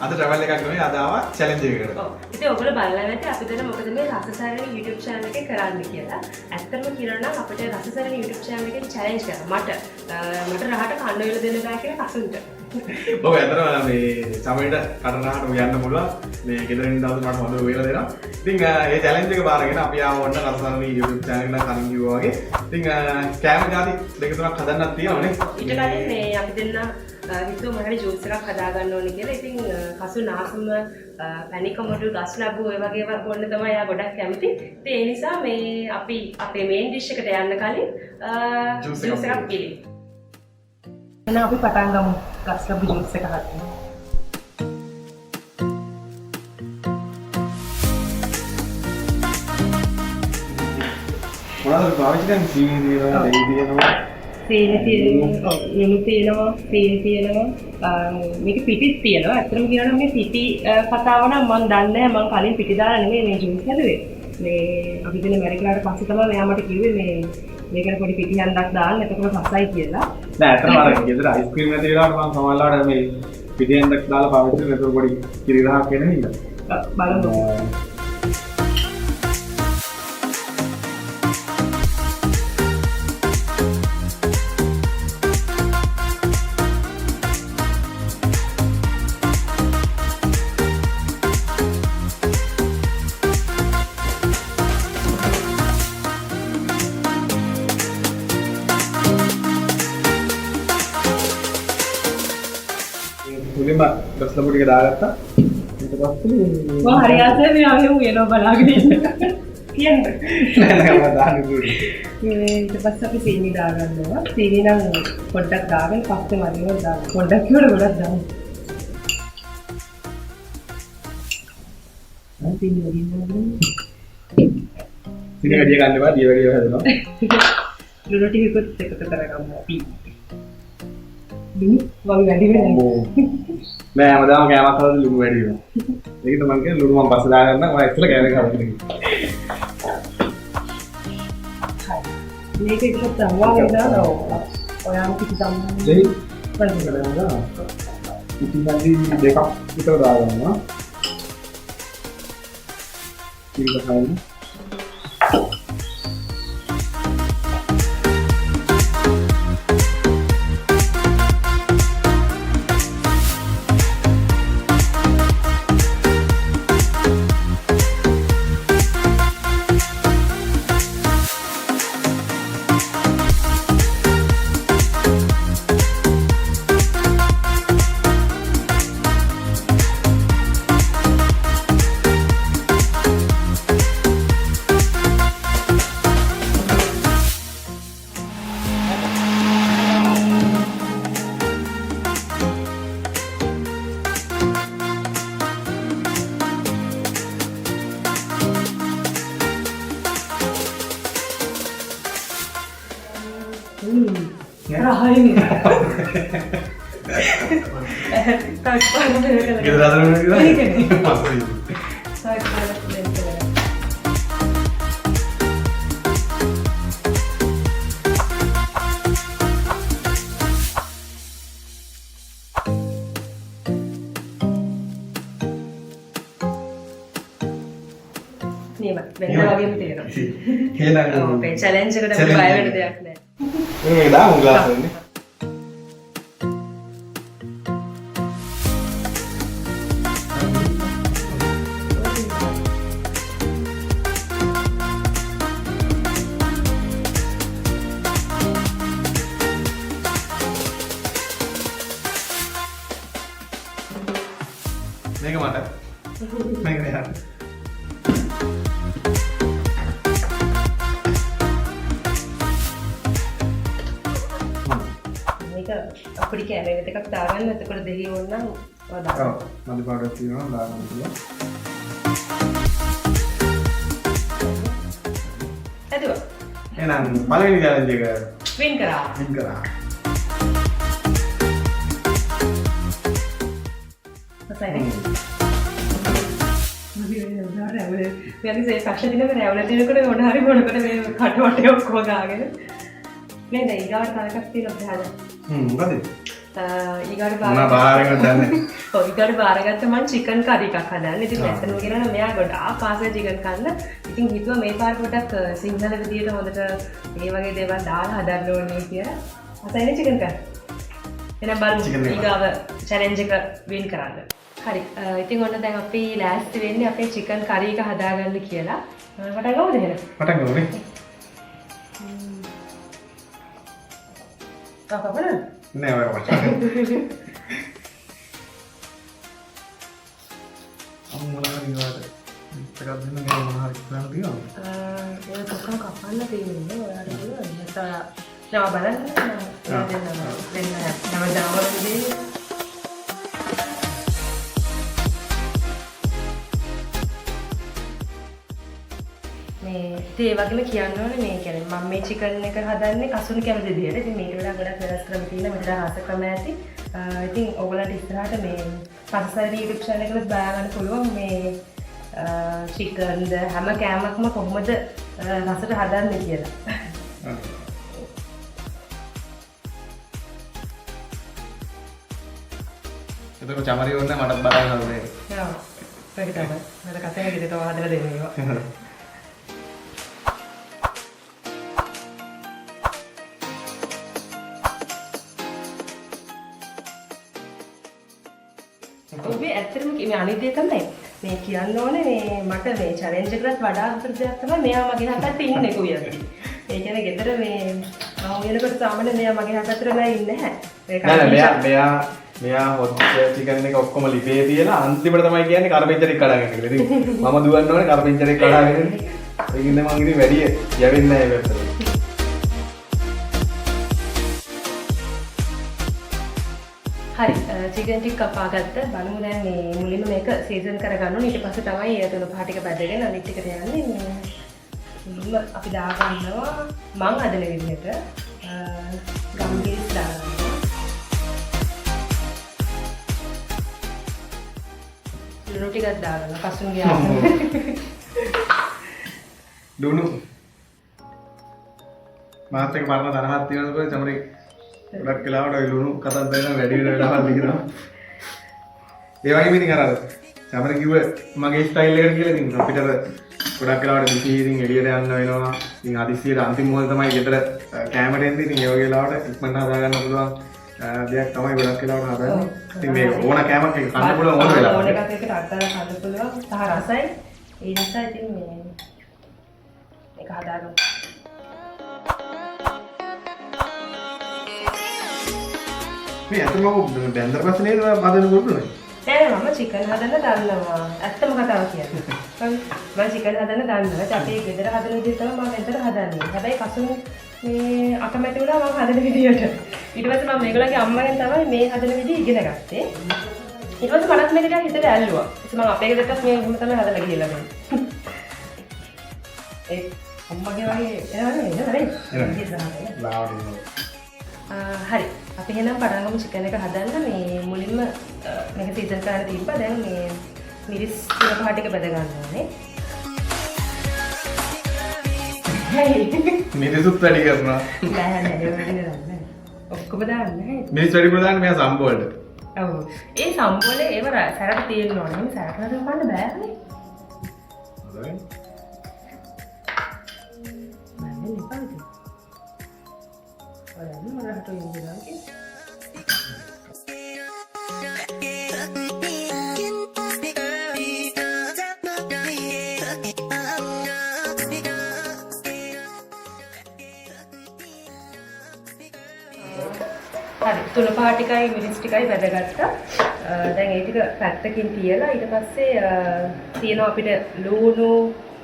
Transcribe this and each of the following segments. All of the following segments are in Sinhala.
අද travel එකක් නෙමෙයි අද ආවා challenge එකකට. ඔව්. ඉතින් ඔයගොල්ලෝ බලලා නැති අපි දැන් මොකද මේ රසසරණී YouTube channel එකේ කරන්න කියලා. ඇත්තටම කියනවා නම් අපිට රසසරණී YouTube channel එකේ challenge කරා. මට රහට කන්න වෙල දෙන්න බෑ කියලා කසුන්ට. ඔව් ඇත්තටම මේ සමයට කටරහට උයන්න පුළුවන්. මේ ගෙදරින් ඉන්න දවස් මට හොඳ වේලා දෙනවා. ඉතින් මේ challenge එක බාරගෙන අපි ආව ඔන්න රසසරණී YouTube channel එක කලින් කිව්වා වගේ. ඉතින් කැම ගාති දෙක තුනක් හදන්නත් තියෙනවානේ. ඊට කලින් මේ අපි දෙන්න හිතුව මොනවාරි ජූස් එකක් හදා ගන්න ඕනේ කියලා. ඉතින් කසු නාසුම පැණිකමඩු ගස් ලැබු ඒ වගේ වොන්න තමයි යා ගොඩක් කැමති. ඉතින් ඒ නිසා මේ අපි අපේ මේන් ඩිෂ් එකට යන්න කලින් ජූස් එකක් පිළිමු. එහෙනම් අපි පටන් ගමු ගස් ලැබු ජූස් එක හදන්න. මොනවද පාවිච්චි කරන්නේ? සීනි තියෙනවා, දෙහි තියෙනවා. සීනි තියෙනවා, ලුණු තියෙනවා, සීනි තියෙනවා. මේක පිටිත් තියෙනවා. ඇත්තටම කියනවා නම් මේ පිටි කතාව නම් මම දන්නේ නැහැ. මම කලින් පිටි දාලා නෙමෙයි මේ ජූස් හැදුවේ. මේ අපි දෙන මැරිකලාට පස්සේ තමයි මෙයා මට කිව්වේ මේකට පොඩි පිටි හන්දක් දාන්න. එතකොට රසයි කියලා. නෑ ඇත්තටම අර ගෙදර අයිස්ක්‍රීම් නැති වෙලාවට මම සමහරවිට මේ පිටි හන්දක් දාලා පාවිච්චි කරන ඒක පොඩි කිරි රහක් එන නේද? බලමු. මුලින්ම ගස් ලැබු ටික දාගත්තා. ඊට පස්සේ මම හරි ආසයි මේ ආවෙම වෙනවා බලාගෙන ඉන්න. කියන්න. නෑ මම දාන්න දුන්නේ. ඊට පස්සේ අපි සීනි දාගන්නවා. සීනි නම් පොඩ්ඩක් දාගෙන පස්සේ මරියව දාන්න. පොඩ්ඩක් කියවල ගොඩක් දාන්න. සීනි වැඩි ගන්න එපා. දිය වැඩි හදනවා. ලුණු ටිකකුත් එකතු කරගමු අපි. ලුණු වගේ වැඩි වෙනවා. නෑ හැමදාම කෑමක් හදලා ලුණු වැඩි වෙනවා. ඒකට මම කියන්නේ ලුණු මම පස්සේ දාගන්න මම ඇත්තට කෑම එක හදන්න කිව්වා. මේක ඉතින් තවවා වෙනවා. ඔයාම කිසි සම්බන්ධයක් දෙයි. බලන්න. ඉතින් දෙකක් විතර දාගන්නවා. ඊට පස්සේ වෙන වගේම තියෙනවා. එහෙනම් මේ චැලෙන්ජ් එකට බය වෙන්න දෙයක් නැහැ. මේ දාමු ග්ලාස් එකේ. මේක මට මේක නෑ. අපිට කැමරේට එකක් දාගන්න. එතකොට දෙහි ඕනනම් දාන්න. ඔව්. මදි පාඩයක් තියෙනවා දාගන්න පුළුවන්. හදුවා. එහෙනම් පළවෙනි චැලෙන්ජ් එක වින් කරා. රසයි. මෙයාගේ ෆැෂන් දිනක රැවුල දිනකට මොන හරි මොනකට මේ කටවටේ ඔක්කොම ගාගෙන. නේද? ඊගාවට තව එකක් තියෙනවා හදන්න. මොකද? ඊගාට මොනවා බාරගෙන දන්නේ. ඔව් ඊගාට බාරගත්ත මම චිකන් කරි එකක් හදන්න. ඉතින් ඇත්තටම කියනවා නම් මෙයා ගොඩාක් ආසයි චිකන් කන්න. ඉතින් හිතුවා මේ පාර පොඩක් සිංහල විදියට හොඳට මේ වගේ දේවල් දාලා හදන්න ඕනේ කියලා. අසයිනේ චිකන් කරි. එහෙනම් බලමු ඊගාව චැලෙන්ජ් එක වින් කරන්න. හරි. ඉතින් ඔන්න දැන් අපි ලෑස්ති වෙන්නේ අපේ චිකන් කරි එක හදාගන්න කියලා. පටන් ගමුද එහෙනම්? පටන් ගමු නේ. කපපද? නෑ ඔය වචන. අම්මලා නිවාද. එකක් දෙන්න මේ මොනවා හරි කරන්න තියෙනවද? ඒක කොහොම කපන්න තියෙන්නේ ඔයාලට නෑ බලන්න දෙන්න හැමදාම වගේ මේ ඒ වගේම කියන්න ඕනේ මේ කියන්නේ මම මේ චිකන් එක හදන්නේ කසුණු කැමති විදියට. ඉතින් මේක වඩා ගොඩක් වෙනස් ක්‍රම තියෙනවා. මෙතන රස ක්‍රම ඇති. ඉතින් ඔයගලන්ට ඉස්සරහට මේ පස්සාරි YouTube channel එකවල බලන්න ගන්න පුළුවන් මේ චිකන්ද හැම කෑමක්ම කොහොමද රසට හදන්නේ කියලා. එතකොට චමරිය ඕන මටත් බලන්න ඕනේ. ඔව්. ඒක තමයි. මට කතා කරේ තව හදලා දෙන්නවා. ඔබේ ඇත්තටම මේ අනිත් දේ තමයි මේ කියන්න ඕනේ මේ මට මේ චැලෙන්ජ් එකකට වඩා අතට දෙයක් තමයි මෙයා මගේ හතට ඉන්නේ කොයියක්ද. ඒ කියන්නේ ගෙදර මේ මම වෙනකොට සාමාන්‍ය මෙයා මගේ හතට නෑ ඉන්නේ නැහැ. මෙයා හොත් චිකන් එක ඔක්කොම ලිපේ තියලා අන්තිමට තමයි කියන්නේ කරපිංචර් එක කඩාගෙන කියලා. ඉතින් මම දුවන්න ඕනේ කරපිංචර් එක කඩාගෙන. ඒකින්ද මම ඉතින් වැඩි යවෙන්නේ නැහැ ඒ පැත්තට. හරි චිකන් ටික කපා ගත්ත බලමු දැන් මේ මුලින්ම මේක සීසන් කරගන්න ඕනේ. ඊට පස්සේ තමයි ඒ තුන පහ ටික බැදගෙන අනිත් ටිකට යන්නේ. මුලින්ම අපි දාගන්නවා මං හදන විදිහට ගම්බීස් දාගන්නවා. ලුණු ටිකක් දාගන්නවා කසුන්ගේ ආසන. ලුණු මාත් එක බලන තරහක් තියෙනකොට චමරේ ගොඩක් වෙලාවට ඔය ලුණු කතක් දෙන්න වැඩි වෙලාවක් දිනනවා. ඒ වගේම ඉතින් අර චමර කිව්ව මගේ ස්ටයිල් එකට කියලා ඉතින් අපිට ගොඩක් වෙලාවට දිසි ඉතින් එළියට යන්න වෙනවා. ඉතින් අදිසියට අන්තිම මොහොත තමයි ගෙදර කැමරෙන් ඉතින් ඒ වගේ වෙලාවට ඉක්මනට හදා ගන්න පුළුවන් දෙයක් තමයි ගොඩක් වෙලාවට හදන්නේ. ඉතින් මේ ඕන කැමක් එක කන්න පුළුවන් ඕන වෙලාවට. ඕන එකක් එක්ක අත්දැක ගන්න පුළුවන්. සහ රසයි. ඒ නිසා ඉතින් මේක හදාගමු. මේ අතම බැන්දර පස්සේ නේද හදන්න පුළුවන්. නෑ මම චිකන් හදන්න දන්නවා. ඇත්තම කතාව කියන්නේ. මම චිකන් හදන්න දන්නවා. අපේ ගෙදර හදන විදිහ තමයි මම මෙතන හදන්නේ. හැබැයි කසුන් මේ අකමැති වුණා මම හදන විදියට. ඊට පස්සේ මම මේගොල්ලන්ගේ අම්මගෙන් තමයි මේ හදන විදිහ ඉගෙන ගත්තේ. ඊට පස්සේ මනත් මේක ටිකක් හිතට ඇල්ලුවා. ඉතින් මම අපේ ගෙදරට මේ වුණ තමයි හදලා ගිහලා මම. ඒ අම්මගේ වගේ එනවනේ. හරි. අපි එහෙනම් පටන් ගමු චිකන් එක හදන්න. මේ මුලින්ම මේක සීසන් කරන්න තිබ්බා. දැන් මේ මිරිස් තුන පහ ටික බෙද ගන්න ඕනේ. මිරිසුත් වැඩි කරනවා. නෑ නෑ ඔක්කොම දාන්න නෑ. මිරිස් වැඩි කරලා දාන්න මෙයා සම්බෝල්ට. ඔව්. ඒ සම්බෝලේ ඒව සැරට තියෙන්න ඕනේ. එහෙනම් සැරට නේද බලන්න බෑනේ. හොඳයි. මම ඉතින් ඔයාලා මරහට යන්න හරි තුන පහ ටිකයි මිරිස් ටිකයි වැදගත්තා. දැන් ඒ ටික පැත්තකින් තියලා ඊට පස්සේ තියෙනවා අපිට ලුණු,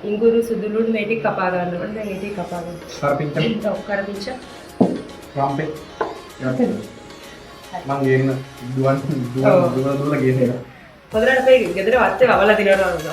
ඉඟුරු, සුදු ලුණු මේ ටික කපා ගන්න ඕනේ. දැන් ඒ ටික කපා ගන්න. කරපිංච. ඔව් කරපිංච. රම්පේ. මං ගේන්න දුවන් ගේන්න. හොඳට අපේ ගෙදර වත්තේ වවලා දිනනවා නේද?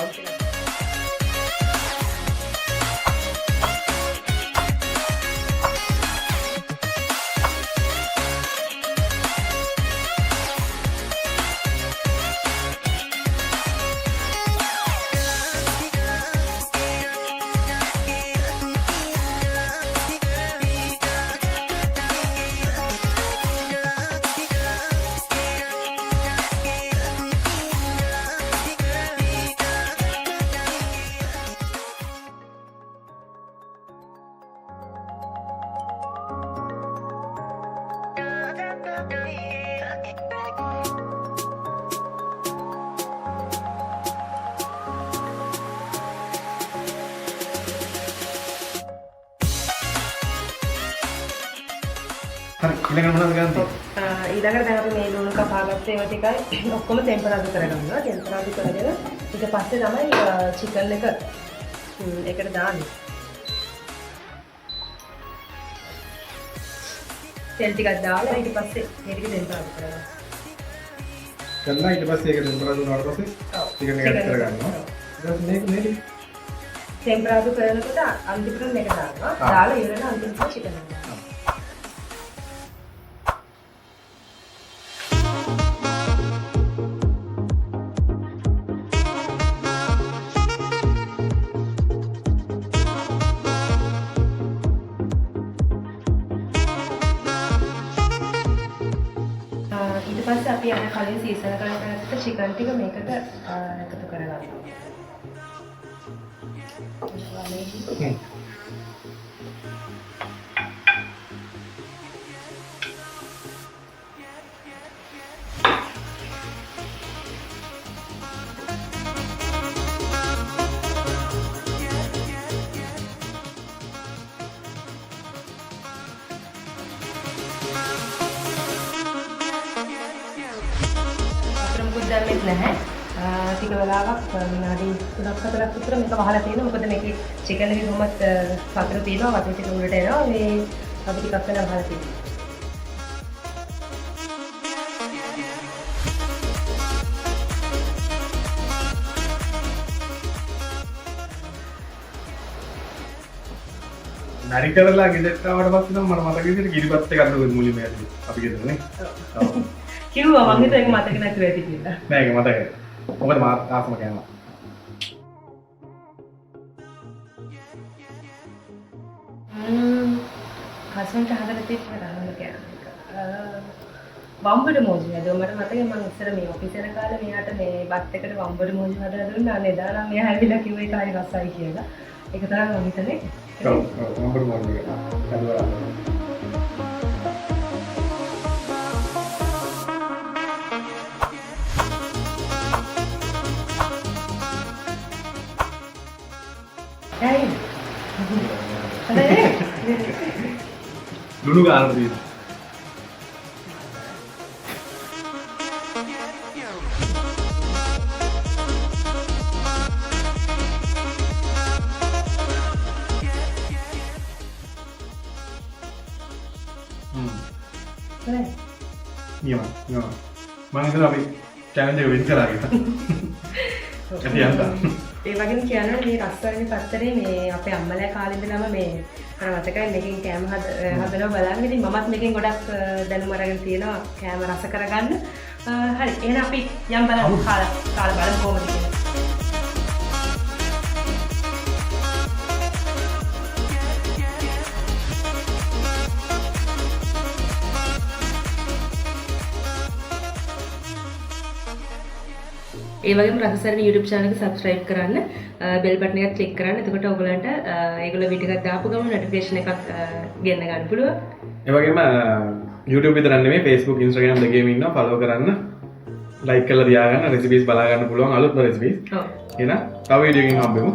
හරි ඊළඟට මොනවද ගන්නේ? ඊළඟට දැන් අපි මේ ලුණු කපාගත්ත ඒවා ටිකයි ඔක්කොම ටෙම්පරාදු කරගන්නවා. ටෙම්පරාදු කරගෙන ඊට පස්සේ තමයි චිකන් එක ඒකට දාන්නේ. තෙල් ටිකක් දාලා ඊට පස්සේ මේ ටික ටෙම්පරාදු කරගන්නවා. කරලා ඊට පස්සේ ඒක ටෙම්පරාදු වුණාට පස්සේ චිකන් එක ඇඩ් කරගන්නවා. ඊට පස්සේ මේක ටෙම්පරාදු කරනකොට අන්තිමට මේක දානවා. දාලා ඉවරලා අන්තිමට චිකන් එක දානවා. ඊට පස්සේ අපි අර කලින් සීසන් කරලා චිකන් ටික මේකට එකතු කරගන්නවා. දැම්මෙත් නැහැ. ටික වෙලාවක් විනාඩි 3-4ක් විතර මේක වහලා තියෙනවා. මොකද මේකේ චිකන් එකේ කොහොමත් වතුර තියෙනවා. වතුර ටික උඩට එනවා. මේ අපි ටිකක් වෙලා වහලා තියෙනවා. නැරි කරලා ගෙදරට ආවට පස්සේ නම් මට මතක විදිහට කිරිපත් එකක් අරගෙන මුලින්ම යද්දි අපි ගෙදරනේ. ඔව්. කිව්වා මම හිතුවා ඒක මතක නැතුව ඇති කියලා. නෑ ඒක මතකයි. මොකද මා ආසම කෑමක්. කසන්ට හදලා තියෙන රාමල කෑම. වම්බඩ මොජි නේද? මට මතකයි මම ඉස්සර මේ ඔෆිස් යන කාලේ මෙයාට මේ බත් එකට වම්බඩ මොජි හදලා දුන්නා නේද? දාලා මෙයා හැරිලා කිව්වා ඒක හරි රසයි කියලා. ඒක තමයි මම හිතන්නේ. ඔව් වම්බඩ මොජි එක. හදලා ලුණු ගාන තියෙනවා. නියම. මම හිතනවා අපි චැලන්ජ් එක වෙන් කරලා කියලා. ඇති යන්තා. ඒ වගේම කියනවා මේ රස්සාවේ පත්තරේ මේ අපේ අම්මලා කාලේ ඉඳලම මේ අර මතකයි මේකෙන් කෑම හදනවා බලන්න. ඉතින් මමත් මේකෙන් ගොඩක් දැනුම අරගෙන තියෙනවා කෑම රස කරගන්න. හරි එහෙනම් අපි යම් බලමු කාලා බලමු කොහොමද කියලා. ඒ වගේම රසසරණී YouTube channel එක subscribe කරන්න, bell button එක click කරන්න. එතකොට ඔයගලන්ට ඒගොල්ලෝ වීඩියෝ එකක් දාපු ගමන් notification එකක් ගෙන්න ගන්න පුළුවන්. ඒ වගේම YouTube විතරක් නෙමෙයි Facebook, Instagram දෙකේම ඉන්නවා. follow කරන්න, like කරලා තියාගන්න, recipes බලා ගන්න පුළුවන් අලුත්ම recipes. ඔව්. එහෙනම් තව වීඩියෝ එකකින් හම්බෙමු.